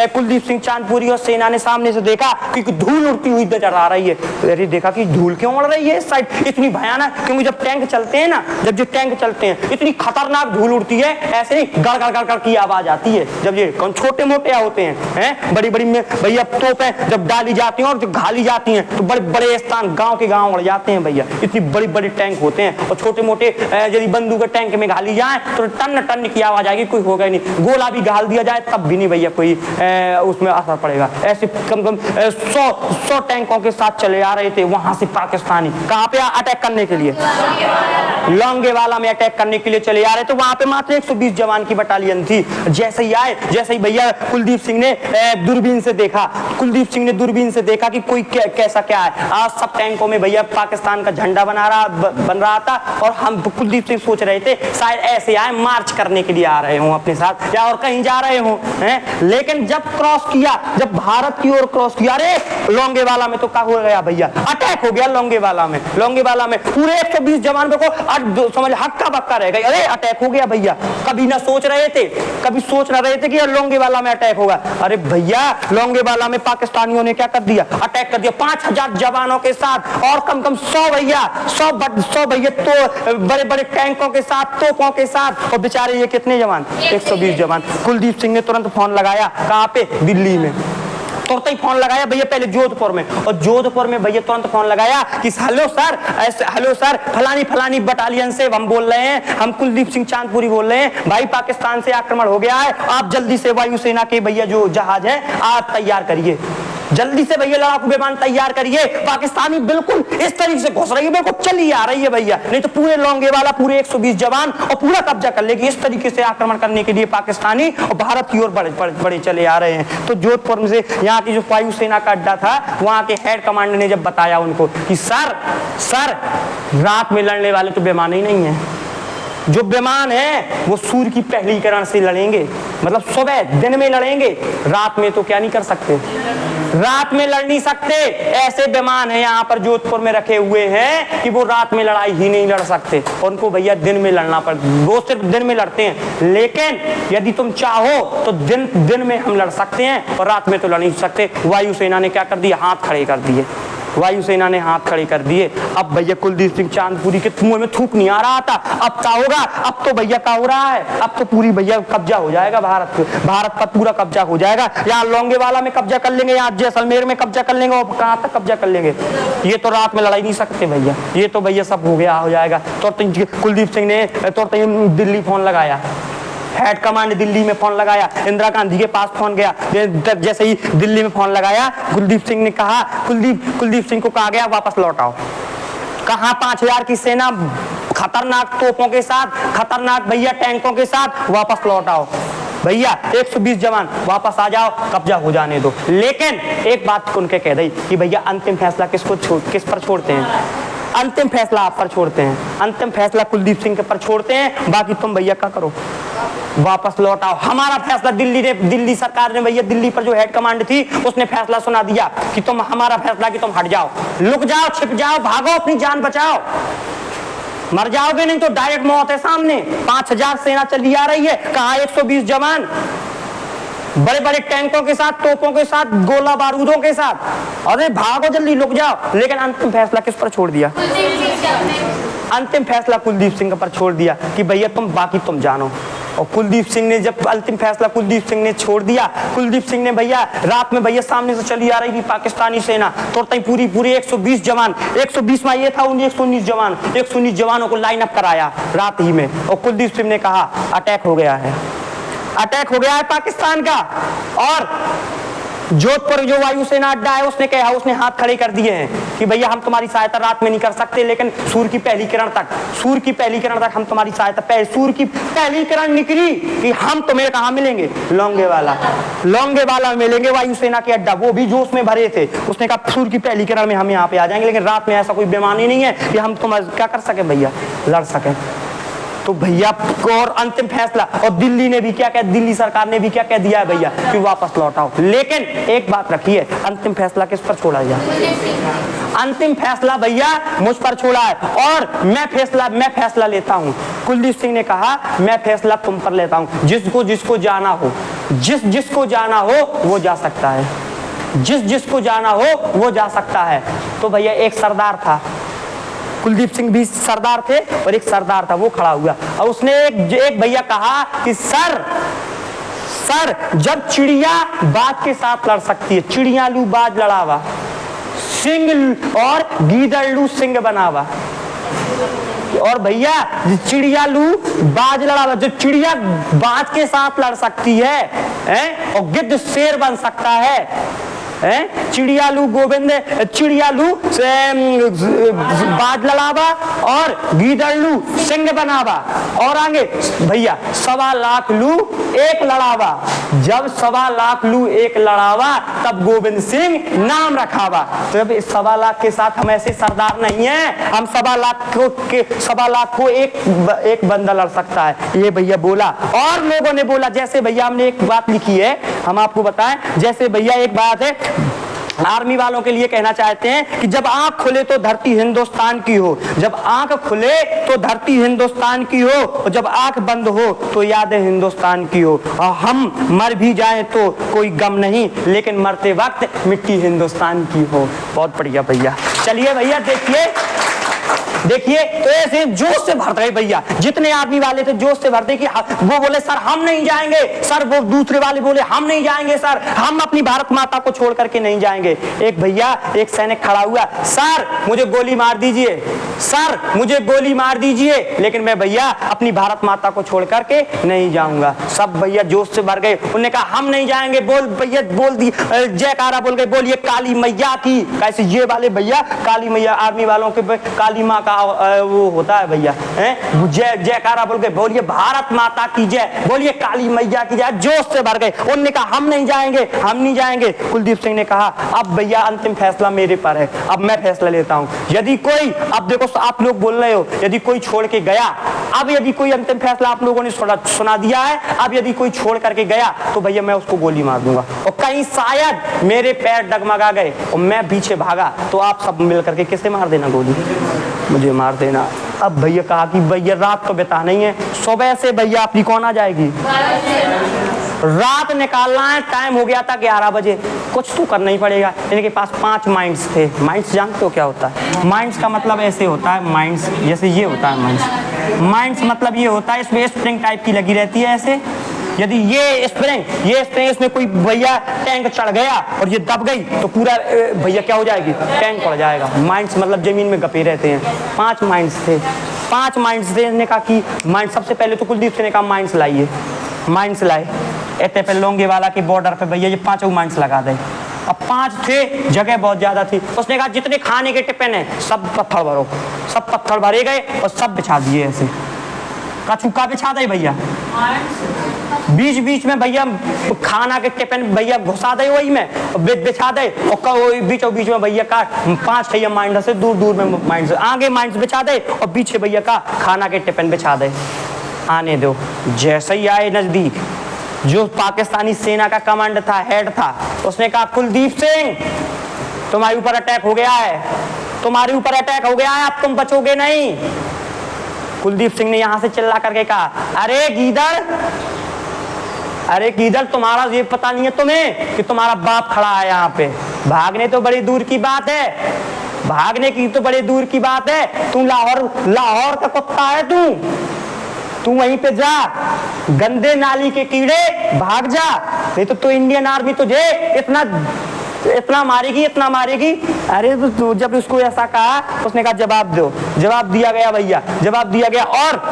कुलदीप सिंह चांदपुरी और सेना ने सामने से देखा कि धूल उड़ती हुई नजर आ रही है, अरे देखा कि धूल क्यों उड़ रही है इस साइड, इतनी भयानक, क्योंकि जब टैंक चलते हैं ना, जब टैंक चलते हैं इतनी खतरनाक धूल उड़ती है, ऐसे ही गड़ की आवाज आती है। जब ये छोटे मोटे होते हैं, बड़ी बड़ी भैया तोपें जब डाली जाती हैं और जब घाली जाती हैं, तो बड़े बड़े स्थान गांव के गांव उड़ जाते हैं भैया, इतनी बड़ी बड़ी टैंक होते हैं। और छोटे मोटे यदि बंदूक टैंक में घाली जाए तो टन की आवाज आएगी, कोई होगा नहीं। गोला भी घाल दिया जाए तब भी नहीं भैया कोई उसमें असर पड़ेगा। ऐसे कम 100 टैंकों के साथ चले आ रहे थे वहां से पाकिस्तानी, कहां पे अटैक करने के लिए, लोंगेवाला में अटैक करने के लिए चले आ रहे तो वहां पे मात्र 120 जवान की बटालियन थी। जैसे ही आए, जैसे ही भैया कुलदीप सिंह ने दूरबीन से देखा, कुलदीप सिंह ने दूरबीन से देखा कि कोई कैसा क्या है। आज सब टैंकों में भैया पाकिस्तान का झंडा बन रहा था और हम कुलदीप सिंह सोच रहे थे शायद ऐसे आए मार्च करने के लिए आ रहे हों अपने साथ या और कहीं जा रहे हों, लेकिन जब क्रॉस किया, जब भारत की ओर क्रॉस किया, अरे लोंगेवाला में तो क्या हो गया भैया, अटैक हो गया लोंगेवाला में। लोंगेवाला में पूरे 120 जवान को समझ हक्का बक्का रह गए। अरे अटैक हो गया भैया, कभी ना सोच रहे थे, कभी सोच ना रहे थे कि लोंगेवाला में अटैक होगा। अरे भैया लोंगेवाला में पाकिस्तानियों ने क्या कर दिया, अटैक कर दिया 5000 जवानों के साथ और कम 100 भैया 100 भैया तो बड़े बड़े टैंकों के साथ, तोपों के साथ। और बेचारे ये कितने जवान, 120 जवान। कुलदीप सिंह ने तुरंत फोन लगाया, कहां पे, दिल्ली में। तुरंत ही फोन लगाया भैया पहले जोधपुर में, और जोधपुर में भैया तुरंत फोन लगाया कि हेलो सर, हेलो सर, फलानी बटालियन से हम बोल रहे हैं, हम कुलदीप सिंह चांदपुरी बोल रहे हैं, भाई पाकिस्तान से आक्रमण हो गया है, आप जल्दी से वायुसेना के भैया जो जहाज है आप तैयार करिए, जल्दी से भैया लड़ाकू विमान तैयार करिए। पाकिस्तानी बिल्कुल इस तरीके से घुस रही है, बिल्कुल चली आ रही है भैया, नहीं तो पूरे लोंगेवाला पूरे 120 जवान और पूरा कब्जा कर लेगी। इस तरीके से आक्रमण करने के लिए पाकिस्तानी और भारत की ओर बड़े चले आ रहे हैं। तो जोधपुर से यहाँ की जो वायुसेना का अड्डा था, वहां के हेड कमांडर ने जब बताया उनको कि सर रात में लड़ने वाले तो विमान ही नहीं है, जो विमान है वो सूर्य की पहली किरण से लड़ेंगे, मतलब सुबह दिन में लड़ेंगे, रात में तो क्या नहीं कर सकते, रात में लड़ नहीं सकते। ऐसे विमान है यहाँ पर जोधपुर में रखे हुए हैं कि वो रात में लड़ाई ही नहीं लड़ सकते, उनको भैया दिन में लड़ना पड़ता, वो सिर्फ दिन में लड़ते हैं। लेकिन यदि तुम चाहो तो दिन में हम लड़ सकते हैं और रात में तो लड़ नहीं सकते। वायुसेना ने क्या कर दिया, हाथ खड़े कर दिए, वायुसेना ने हाथ खड़े कर दिए। अब भैया कुलदीप सिंह चांदपुरी के मुंह में थूक नहीं आ रहा था, अब क्या होगा, अब तो भैया क्या हो रहा है, अब तो पूरी भैया कब्जा हो जाएगा भारत पर पूरा कब्जा हो जाएगा। यहाँ लोंगेवाला में कब्जा कर लेंगे, यहाँ जैसलमेर में कब्जा कर लेंगे, और कहाँ तक कब्जा कर लेंगे, ये तो रात में लड़ाई नहीं सकते भैया, ये तो भैया सब हो जाएगा। तो कुलदीप सिंह ने तो दिल्ली फोन लगाया, हेड कमांड दिल्ली में फोन लगाया, इंदिरा गांधी के पास फोन गया। जैसे ही दिल्ली में फोन लगाया, कुलदीप सिंह ने कहा, कुलदीप सिंह को कहा गया वापस लौट आओ। कहा 5000 की सेना खतरनाक तोपों के साथ, खतरनाक भैया टैंकों के साथ, वापस लौट आओ भैया, 120 जवान वापस आ जाओ, कब्जा हो जाने दो। लेकिन एक बात उनके कह दी कि भैया अंतिम फैसला किस पर छोड़ते हैं, अंतिम फैसला आप पर छोड़ते हैं, अंतिम फैसला कुलदीप सिंह के पर छोड़ते हैं, बाकी तुम भैया क्या करो, वापस लौट आओ। हमारा फैसला दिल्ली सरकार ने भैया, दिल्ली पर जो हेड कमांड थी उसने फैसला सुना दिया कि तुम, हमारा फैसला कि तुम हट जाओ, लुक जाओ, छिप जाओ, भागो, अपनी जान बचाओ, मर जाओगे नहीं तो डायरेक्ट मौत है सामने। 5000 सेना चली आ रही है, कहा 120 जवान बड़े बड़े टैंकों के साथ, तोपों के साथ, गोला बारूदों के साथ, अरे भागो जल्दी, लुक जाओ। लेकिन अंतिम फैसला किस पर छोड़ दिया, अंतिम फैसला कुलदीप सिंह पर छोड़ दिया कि भैया तुम जानो। और कुलदीप सिंह ने जब अंतिम फैसला कुलदीप सिंह ने छोड़ दिया, कुलदीप सिंह ने भैया रात में भैया सामने से चली आ रही थी पाकिस्तानी सेना, तो पूरी 120 जवान, 120 में ये था 119 जवान, 119 जवानों को लाइन अप कराया रात ही में। और कुलदीप सिंह ने कहा अटैक हो गया है, अटैक हो गया है पाकिस्तान का। और जोधपुर जो वायुसेना अड्डा है उसने कहा, उसने हाथ खड़े कर दिए हैं कि भैया हम तुम्हारी सहायता रात में नहीं कर सकते, लेकिन सूर्य की पहली किरण तक हम तुम्हारी सहायता, सूर्य की पहली किरण निकली कि हम तुम्हें कहाँ मिलेंगे, लोंगेवाला मिलेंगे, वायुसेना के अड्डा, वो भी जोश में भरे थे। उसने कहा सूर्य की पहली किरण में हम यहाँ पे आ जाएंगे, लेकिन रात में ऐसा कोई बेईमान ही नहीं है कि हम तुम क्या कर सके भैया, लड़ सके। तो भैया और अंतिम फैसला, और दिल्ली ने भी क्या कह, दिल्ली सरकार ने भी क्या कह दिया है भैया कि वापस लौटाओ। लेकिन एक बात रखिए, अंतिम फैसला किस पर छोड़ा जाए, अंतिम फैसला भैया मुझ पर छोड़ा है, और मैं फैसला लेता हूं। कुलदीप सिंह ने कहा मैं फैसला तुम पर लेता हूं, जिसको जाना हो, जिसको जाना हो वो जा सकता है, जिसको जाना हो वो जा सकता है। तो भैया एक सरदार था, कुलदीप सिंह भी सरदार थे, और एक सरदार था वो खड़ा हुआ, और उसने एक भैया कहा कि सर जब चिड़िया बाज के साथ लड़ सकती है, चिड़िया लू बाज लड़ावा, सिंह और गीदड़ सिंह बनावा। और भैया चिड़िया लू बाज लड़ावा, जो चिड़िया बाज के साथ लड़ सकती है, और गिद्ध शेर बन सकता है, हैं, चिड़ियालू गोविंद चिड़ियालू बाज लड़ावा और गीदड़लू सिंह बनावा। और आगे भैया 1.25 लाख लू एक लड़ावा, जब 1.25 लाख लू एक लड़ावा तब गोविंद सिंह नाम रखावा। तो अब इस 1.25 लाख के साथ हम ऐसे सरदार नहीं हैं, हम 1.25 लाख को एक बंदा लड़ सकता है, ये भैया बोला। और लोगों ने बोला, जैसे भैया हमने एक बात लिखी है, हम आपको बताएं, जैसे भैया एक बात है आर्मी वालों के लिए कहना चाहते हैं कि जब आंख खुले तो धरती हिंदुस्तान की हो, जब आंख खुले तो धरती हिंदुस्तान की हो, और जब आंख बंद हो तो यादें हिंदुस्तान की हो। और हम मर भी जाएं तो कोई गम नहीं, लेकिन मरते वक्त मिट्टी हिंदुस्तान की हो। बहुत बढ़िया भैया। चलिए भैया देखिए तो ऐसे जोश से भर रहे भैया, जितने आर्मी वाले थे जोश से भरते कि वो बोले सर हम नहीं जाएंगे, सर वो दूसरे वाले बोले हम नहीं जाएंगे, सर हम अपनी भारत माता को छोड़ करके नहीं जाएंगे। एक भैया एक सैनिक खड़ा हुआ, सर मुझे गोली मार दीजिए, सर मुझे गोली मार दीजिए, लेकिन मैं भैया अपनी भारत माता को छोड़ करके नहीं जाऊंगा। सब भैया जोश से भर गए, उन्होंने कहा हम नहीं जाएंगे, बोल भैया बोल दी जयकारा बोल गए, बोलिए काली मैया की। कैसे ये वाले भैया काली मैया, आर्मी वालों के काली माँ का वो होता है भैया, जय जयकारा बोल गए, बोलिए भारत माता की जय, बोलिए काली मैया की जय। जोश से भर गए, उन्होंने कहा हम नहीं जाएंगे, हम नहीं जाएंगे। कुलदीप सिंह ने कहा अब भैया अंतिम फैसला मेरे पर है, अब मैं फैसला लेता हूं। यदि कोई, अब देखो आप लोग बोल रहे हो यदि कोई छोड़ के गया, अब यदि कोई अंतिम फैसला आप लोगों ने सुना दिया है, अब यदि कोई छोड़ करके गया तो भैया मैं उसको गोली मार दूंगा। और कहीं शायद मेरे पैर डगमगा गए और मैं पीछे भागा तो आप सब मिल करके किसे मार देना गोली, मुझे मार देना। अब भैया कहा कि भैया रात तो बिता नहीं है, सुबह से भैया अपनी कौन आ जाएगी, रात निकालना है। टाइम हो गया था 11 बजे, कुछ तो करना ही पड़ेगा। इनके पास 5 माइंड्स थे। माइंड्स जानते हो क्या होता है? माइंड्स का मतलब ऐसे होता है, माइंड्स जैसे ये होता है माइंड्स। माइंड्स मतलब ये होता है, इसमें स्प्रिंग टाइप की लगी रहती है ऐसे। यदि ये स्प्रिंग इसमें कोई भैया टैंक चढ़ गया और ये दब गई तो पूरा भैया क्या हो जाएगी, टैंक पड़ जाएगा। माइंड्स मतलब जमीन में गपे रहते हैं। 5 माइंड्स थे, 5 माइंड्स थे। ने कहा कि माइंड, सबसे पहले तो कुलदीप सिंह ने कहा माइंड्स लाइए, माइंड्स लाए। इतने पे लोंगेवाला के बॉर्डर पे भैया ये 5 माइंड्स लगा दे। अब 5 थे, जगह बहुत ज्यादा थी। उसने कहा जितने खाने के टिफिन है सब पत्थर भरो, सब पत्थर भरे गए और सब बिछा दिए ऐसे। कछुका बिछा दे भैया, बीच बीच में भैया खाना के टिफिन भैया घुसा दे वही में, बिछा दे। और बीचों बीच में भैया का 5 भैया माइंड से दूर दूर में माइंड, आगे माइंड बिछा दे और पीछे भैया का खाना के टिफिन बिछा दे। आने दो। जैसे ही आए नजदीक, जो पाकिस्तानी सेना का कमांड था, हेड था, उसने कहा कुलदीप सिंह तुम्हारे ऊपर अटैक हो गया है, तुम्हारे ऊपर अटैक हो गया है, अब तुम बचोगे नहीं। कुलदीप सिंह ने यहां से चिल्ला करके कहा अरे गीदड़ तुम्हारा ये पता नहीं है तुम्हें कि तुम्हारा बाप खड़ा है यहाँ पे। भागने तो बड़ी दूर की बात है, भागने की तो बड़ी दूर की बात है। तू लाहौर का कुत्ता है, तू वहीं पे जा, गंदे नाली के कीड़े भाग जा, नहीं तो इंडियन आर्मी तुझे इतना मारेगी। अरे तो जब उसको ऐसा कहा, उसने कहा जवाब दो। जवाब दिया गया भैया, जवाब दिया गया। और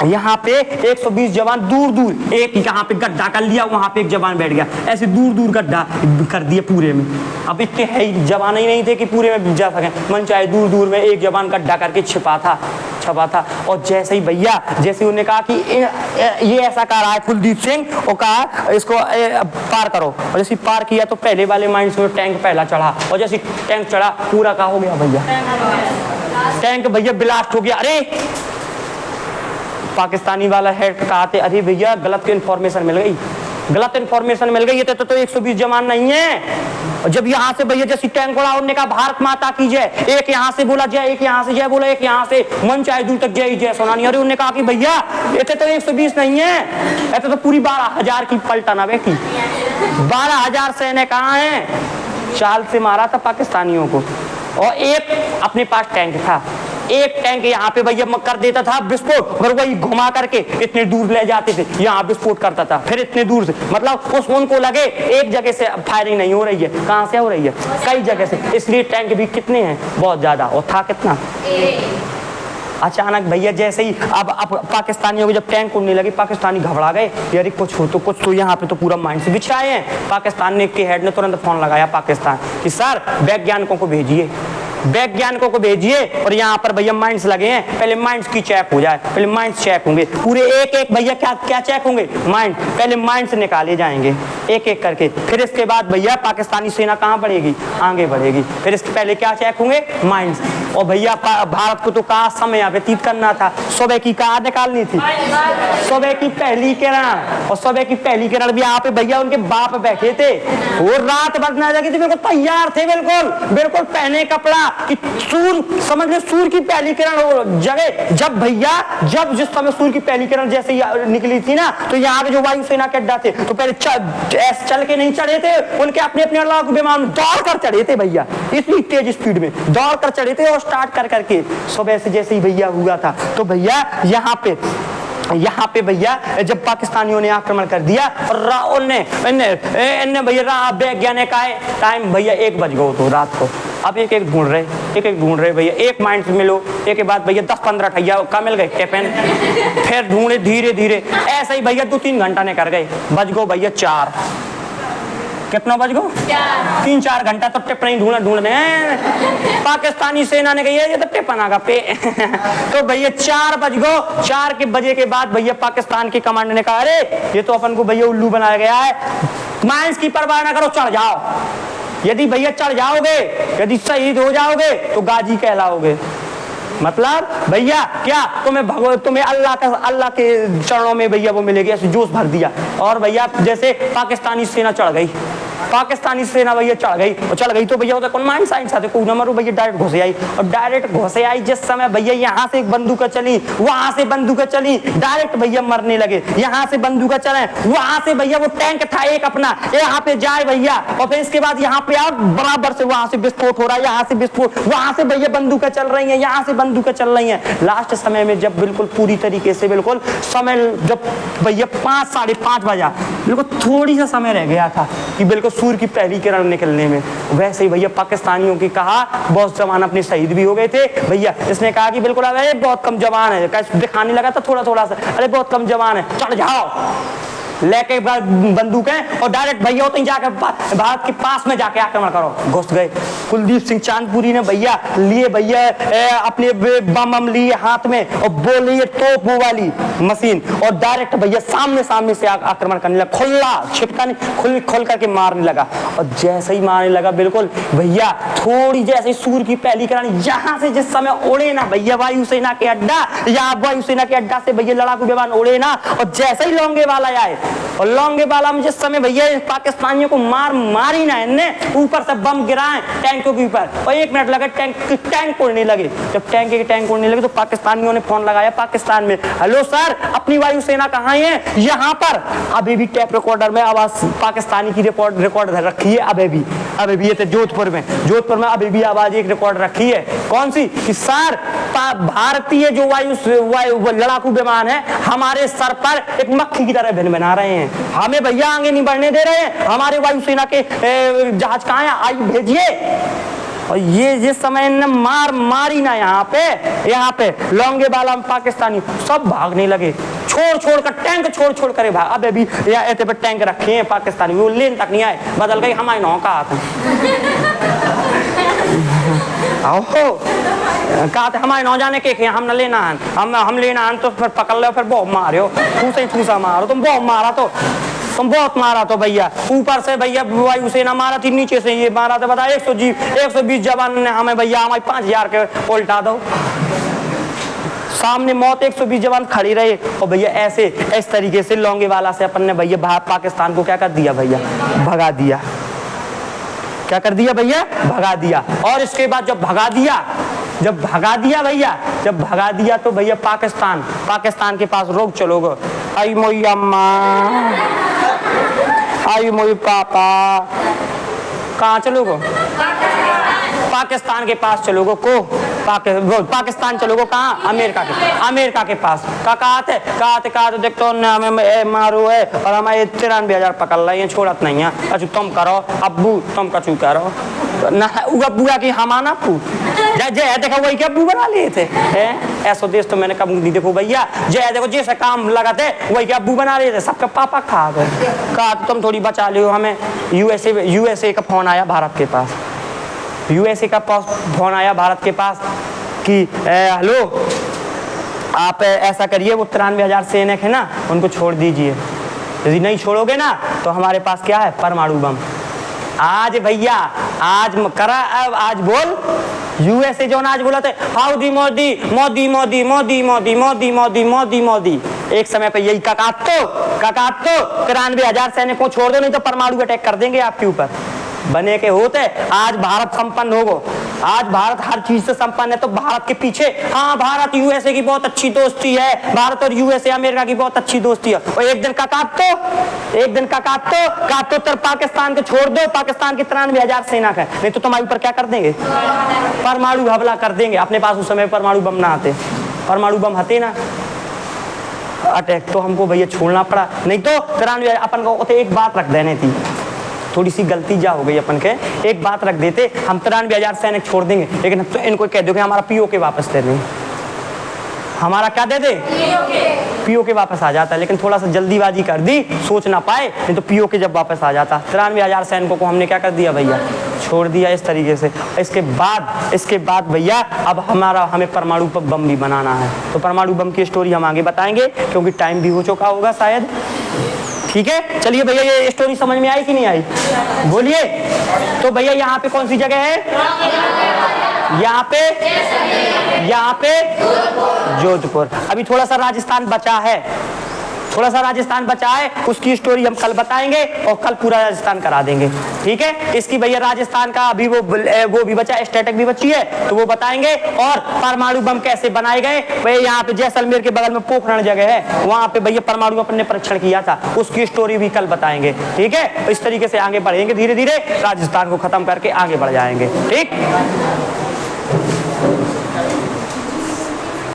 यहाँ पे 120 जवान दूर दूर, एक यहाँ पे गड्ढा कर लिया, वहां पे एक जवान बैठ गया, ऐसे दूर दूर गड्ढा कर दिया पूरे में। अब इतने है जवान ही नहीं थे कि पूरे में जा सके, मन चाहे दूर दूर में एक जवान गड्ढा करके छिपा था। और जैसे ही भैया, जैसे उन्होंने कहा कि ये ऐसा कह रहा है कुलदीप सिंह, और कहा इसको पार करो। और जैसे पार किया तो पहले वाले माइंड में टैंक पहला चढ़ा, और जैसे टैंक चढ़ा पूरा कहा हो गया भैया, टैंक भैया ब्लास्ट हो गया। अरे पाकिस्तानी वाला हेड कहा थे अरे भैया गलत इन्फॉर्मेशन मिल गई, गलत इन्फॉर्मेशन मिल गई, ये तो 120 जवान नहीं है। जब यहाँ से भैया जैसी टैंक उड़ा, उन्होंने कहा भारत माता की जय, एक यहाँ से बोला जय, एक यहाँ से जय बोला, एक यहाँ से मन चाहे दूर तक जय जय सुनानी। अरे उन्होंने कहा कि भैया ये तो 120 नहीं है, ऐसे तो पूरी 12,000 की पलटन है बेटी, 12,000 सैनिक कहाँ है। चाल से मारा था पाकिस्तानियों को। और एक अपने पास टैंक था, एक टैंक यहाँ पे भैया कर देता था विस्फोट, और वही घुमा करके इतने दूर ले जाते थे, यहाँ विस्फोट करता था, फिर इतने दूर से, मतलब उस उनको लगे एक जगह से फायरिंग नहीं हो रही है, कहाँ से हो रही है, कई जगह से। इसलिए टैंक भी कितने हैं, बहुत ज्यादा। और था कितना, अचानक भैया जैसे ही अब पाकिस्तानियों को जब टैंक उड़ने लगी, पाकिस्तानी घबरा गए, यार कुछ तो यहाँ पे तो पूरा माइंड से बिछाए हैं। पाकिस्तान के हेड ने तुरंत फोन लगाया पाकिस्तान कि सर वैज्ञानिकों को भेजिए, वैज्ञानिकों को भेजिए और यहाँ पर भैया माइंड्स लगे हैं, पहले माइंड्स की चेक हो जाए, पहले माइंड्स चेक होंगे पूरे एक एक भैया क्या चेक होंगे, माइंड, पहले माइंड्स निकाले जाएंगे एक एक करके, फिर इसके बाद भैया पाकिस्तानी सेना कहाँ बढ़ेगी, आगे बढ़ेगी, फिर इसके पहले क्या चेक होंगे, माइंड्स। और भैया भारत को तो कहाँ समय व्यतीत करना था, सुबह की कहाँ निकालनी थी, सुबह की पहली किरण, और सुबह की पहली किरण भी यहाँ पे भैया उनके बाप बैठे थे, वो रात भर ना जागी थी, बिल्कुल तैयार थे, बिल्कुल पहने कपड़ा कि सूर्य, समझ ले सूर्य की पहली किरण जगह, जब भैया जब जिस समय सूर्य की पहली किरण जैसे निकली थी ना, तो यहाँ पे जो वायुसेना के अड्डा थे तो पहले चल के नहीं चढ़े थे, उनके अपने अपने लड़ाकू विमान दौड़ कर चढ़े थे भैया, इतनी तेज स्पीड में दौड़ कर चढ़े थे और स्टार्ट कर करके सुबह से जैसे ही भैया हुआ था। तो भैया यहाँ पे भैया जब पाकिस्तानियों ने आक्रमण कर दिया और भैया वैज्ञानिक आए, टाइम भैया 1 बज गए तो रात को, अब एक एक ढूंढ रहे भैया, एक माइंड से मिलो, एक के बाद भैया 10-15 ठैया का मिल गए टिफिन, फिर ढूंढे धीरे धीरे, ऐसे ही भैया 2-3 घंटा ने कर गए, बज गो भैया 4, कितना बज गो 3-4 घंटा तो टिप्पण ही ढूंढने पाकिस्तानी सेना ने कही ये तो टिप्पण आगा पे तो भैया 4 बज गो, 4 के बजे के बाद भैया पाकिस्तान के कमांडर ने कहा अरे ये तो अपन को भैया उल्लू बनाया गया है, माइंस की परवाह ना करो, चढ़ जाओ, यदि भैया चढ़ जाओगे, यदि शहीद हो जाओगे तो गाजी कहलाओगे। मतलब भैया क्या तुम्हें अल्लाह के चरणों में भैया वो मिलेगी, ऐसे जोश भर दिया। और भैया जैसे पाकिस्तानी सेना चढ़ गई, पाकिस्तानी सेना भैया चढ़ गई तो भैया होता कौन माइंड साइंस आते कोई नंबर भैया डायरेक्ट घुसे आई, और डायरेक्ट घुसे आई जिस समय भैया यहाँ से एक बंदूक चली, वहां से बंदूक चली, डायरेक्ट भैया मरने लगे, यहाँ से बंदूक चले, वहां से भैया वो टैंक था एक अपना, यहाँ पे जाए भैया, और फिर इसके बाद यहाँ पे आओ, बराबर से वहां से विस्फोट हो रहा है, यहाँ से विस्फोट, वहां से भैया बंदूकें चल रही है, यहाँ से बंदूकें चल रही है। लास्ट समय में जब बिल्कुल पूरी तरीके से बिल्कुल समय जब भैया 5-5:30 बजा, बिल्कुल थोड़ी सा समय रह गया था कि बिल्कुल सूर्य की पहली किरण निकलने में, वैसे ही भैया पाकिस्तानियों की कहा बहुत जवान अपने शहीद भी हो गए थे भैया, इसने कहा कि बिल्कुल अरे बहुत कम जवान है, दिखाने लगा था थोड़ा सा, अरे बहुत कम जवान है, चढ़ जाओ, लेके बंदूकें और डायरेक्ट भैया होते जाकर भारत के पास में जाके आक्रमण करो, घुस गए। कुलदीप सिंह चांदपुरी ने भैया लिए भैया अपने बम लिए हाथ में और बोले तोप वाली मशीन, और डायरेक्ट भैया सामने से आक्रमण करने लगा, खुला छिपका नहीं, खोल करके मारने लगा। और जैसे ही मारने लगा बिल्कुल भैया थोड़ी जैसे सूर्य की पहली किरण यहाँ से जिस समय उड़े ना भैया वायुसेना के अड्डा, या वायुसेना के अड्डा से भैया लड़ाकू विमान उड़े ना, और जैसे ही लोंगे वाला आए, और लोंगे वाला में जिस समय भैया पाकिस्तानियों को मारी ना इनने, ऊपर से बम गिराए टैंकों के ऊपर, और 1 मिनट लगा टैंक उड़ने लगे। जब टैंक उड़ने लगे तो पाकिस्तानियों ने फोन लगाया पाकिस्तान में, हेलो सर अपनी वायुसेना कहाँ है, यहाँ पर। अभी भी टेप रिकॉर्डर में आवाज पाकिस्तानी की रिकॉर्ड रखी है, अभी भी ये थे जोधपुर में अभी भी आवाज एक रिकॉर्ड रखी है, कौन सी, कि सर भारतीय जो वायु लड़ाकू विमान है हमारे सर पर एक मक्खी की तरह भिन रहे हैं, हमें भैया आगे नहीं बढ़ने दे रहे हैं, हमारे वायुसेना के जहाज कहाँ है, आई भेजिए। और ये जिस समय इन्हें मारी ना यहाँ पे लोंगे वाला में पाकिस्तानी सब भागने लगे, छोड़ कर टैंक छोड़ कर भाग। अब अभी यहाँ पे टैंक रखे हैं पाकिस्तानी, वो लेन तक नहीं आए, बदल गई हमारे नौ का हाथ कहा था हमारे नौजाने के हम न लेना है, हम लेना है तो फिर पकड़ लो, फिर बहुत मारो, ठूसा मारो, तुम बहुत मारा तो तुम बहुत मारा तो भैया, ऊपर से भैया वायुसेना मारा थी, नीचे से ये मारा था, बता 120 जवान ने हमें भैया हमारे 5000 के उल्टा दो, सामने मौत 120 जवान खड़ी रहे। और भैया ऐसे इस तरीके से लोंगे वाला से अपन ने भैया पाकिस्तान को क्या कर दिया भैया, भगा दिया। क्या कर दिया भैया, भगा दिया। और इसके बाद जब भगा दिया तो भैया पाकिस्तान के पास रोक चलोगे, आई मोई अम्मा, आई मोई पापा, कहाँ चलोगे, पाकिस्तान के पास चलोगे को, पाकिस्तान चलोगे कहाँ, अमेरिका के पास। कहा थे देखो हमें मारो है और हमारे 93,000 पकड़ रहे हैं, छोड़त नहीं है, अच्छा तुम करो अब्बू, तुम कचू करो ना, उगा बुआ की हमाना पू जय देखो वही क्या अब्बू बना लिए थे, ऐसा देश तो मैंने कभी नहीं। देखो भैया जय देखो जैसे काम लगा थे वही क्या अब्बू बना लिए थे, सबका पापा खा गए। कहा तो तुम थोड़ी बचा लियो हमें। यूएसए का फोन आया भारत के पास, यूएसए का फोन आया भारत के पास कि हेलो आप ऐसा करिए, वो 93,000 सैनिक है ना उनको छोड़ दीजिए, यदि नहीं छोड़ोगे ना तो हमारे पास क्या है, परमाणु बम। आज भैया आज करा, अब आज बोल यूएसए जो आज बोला थे हाउडी मोदी मोदी मोदी मोदी मोदी मोदी मोदी मोदी मोदी, एक समय पे यही ककात तो 93,000 सैनिकों छोड़ दो नहीं तो परमाणु अटैक कर देंगे आपके ऊपर। बने के होते आज भारत संपन्न होगो, आज भारत हर चीज से संपन्न है। तो भारत के पीछे हाँ भारत यूएसए की बहुत अच्छी दोस्ती है, भारत और यूएसए अमेरिका की बहुत अच्छी दोस्ती है। और एक दिन का काटो तो पाकिस्तान को छोड़ दो, पाकिस्तान की 93,000 सेना है, नहीं तो तुम्हारे ऊपर क्या कर देंगे, परमाणु हमला कर देंगे। अपने पास उस समय परमाणु बम ना आते, परमाणु बम आते ना अटैक तो हमको भैया छोड़ना पड़ा, नहीं तो 93 अपन को एक बात रख देने थी, थोड़ी सी गलती जा हो गई अपन के, एक बात रख देते हम 93,000 सैनिक छोड़ देंगे, लेकिन तो इनको कह दो कि हमारा पीओके वापस दे दें, हमारा क्या दे दे, पीओके वापस आ जाता। लेकिन थोड़ा सा जल्दीबाजी कर दी, सोच ना पाए, नहीं तो पीओके जब वापस आ जाता। 93,000 सैनिकों को हमने क्या कर दिया भैया, छोड़ दिया इस तरीके से। इसके बाद भैया अब हमें परमाणु बम भी बनाना है, तो परमाणु बम की स्टोरी हम आगे बताएंगे क्योंकि टाइम भी हो चुका होगा शायद। ठीक है चलिए भैया, ये स्टोरी समझ में आई कि नहीं आई, बोलिए। तो भैया यहाँ पे कौन सी जगह है, यहाँ पे जोधपुर। अभी थोड़ा सा राजस्थान बचा है, उसकी स्टोरी हम कल बताएंगे और कल पूरा राजस्थान करा देंगे। ठीक है, इसकी भैया राजस्थान का अभी वो भी बचा, स्टैटिक भी बची है तो वो बताएंगे। और परमाणु बम कैसे बनाए गए भैया, यहाँ पे जैसलमेर के बगल में पोखरण जगह है, वहाँ पे भैया परमाणु अपन ने परीक्षण किया था, उसकी स्टोरी भी कल बताएंगे। ठीक है, इस तरीके से आगे बढ़ेंगे, धीरे धीरे राजस्थान को खत्म करके आगे बढ़ जाएंगे। ठीक।